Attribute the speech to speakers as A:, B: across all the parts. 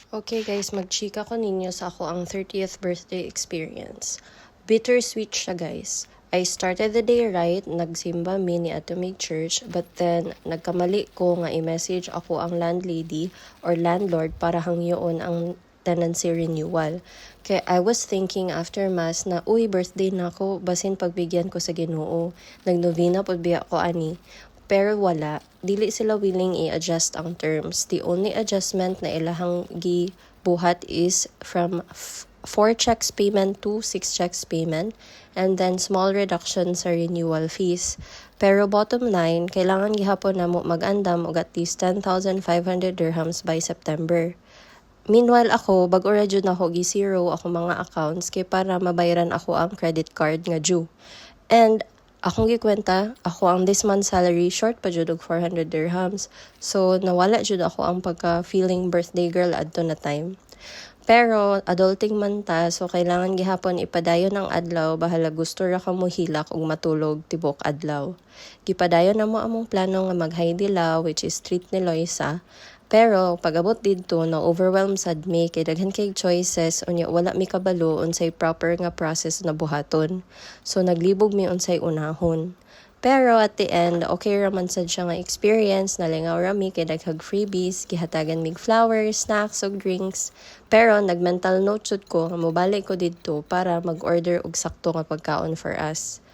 A: Okay guys, magchika ko ninyo sa ako ang 30th birthday experience. Bittersweet siya guys. I started the day right, nagsimba mi ni ato may church, but then nagkamali ko nga i-message ako ang landlady or landlord para hangyoon ang tenancy renewal. Kaya I was thinking after mass na, uy, birthday na ako, basin pagbigyan ko sa Ginoo. Nagnovena pod biya ko ani. Pero wala, dili sila willing i-adjust ang terms. The only adjustment na ilahang gibuhat is from 4 checks payment to 6 checks payment and then small reduction sa renewal fees. Pero bottom line, kailangan gihapon namo mag-andam og at least 10,500 dirhams by September. Meanwhile ako, bago ra jud ako gi-zero ako mga accounts kay para mabayaran ako ang credit card nga due. And akong gikwenta, ako ang this month's salary short pa jud og 400 dirhams. So nawala jud ako ang pagka-feeling birthday girl adto na time. Pero adulting man ta, so kailangan gihapon ipadayon ang adlaw bahala gusto ra ka mo hilak ug matulog tibok adlaw. Gipadayon na mo among plano nga mag-Haidilao which is treat ni Loisa. Pero pag-abot didto na overwhelmed sad mi kay daghan kay choices unya wala mi kabalo unsay proper nga process na buhaton. So naglibog mi unsay unahon. Pero at the end, okay raman sad siya nga experience, nalingaw ra mi kay daghag freebies, gihatagan mig flowers, snacks ug drinks. Pero nag-mental note jud ko nga mobalik ko didto para mag-order og sakto nga pagkaon for us.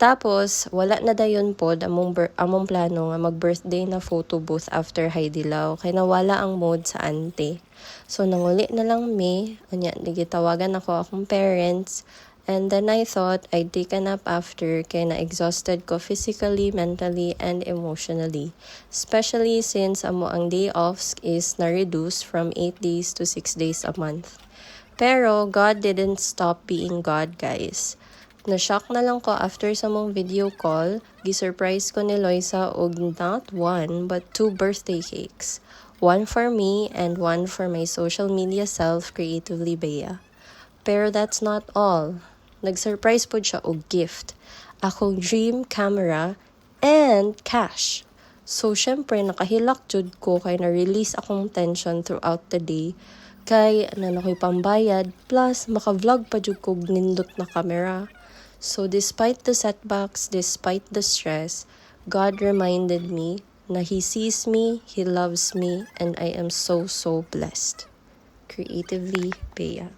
A: Tapos, wala na dayon pod among plano nga mag-birthday na photo booth after Haidilao kay nawala ang mode sa ante. So, nanguli na lang mi, anya, nagitawagan ako akong parents, and then I thought I'd take a nap after kay na-exhausted ko physically, mentally, and emotionally. Especially since amo ang day offs is na-reduce from 8 days to 6 days a month. Pero, God didn't stop being God, guys. Na-shock na lang ko after sa mong video call, gi-surprise ko ni Loisa og not 1 but 2 birthday cakes. 1 for me and 1 for my social media self, Creatively Bea. Pero that's not all. Nag-surprise po siya og gift. Akong dream camera and cash. So, syempre, nakahilak jud ko kay na-release akong tension throughout the day. Kay, ako'y pambayad, plus maka-vlog pa jud ko nindot na camera. So despite the setbacks, despite the stress, God reminded me na He sees me, He loves me, and I am so blessed. Creatively, Bea.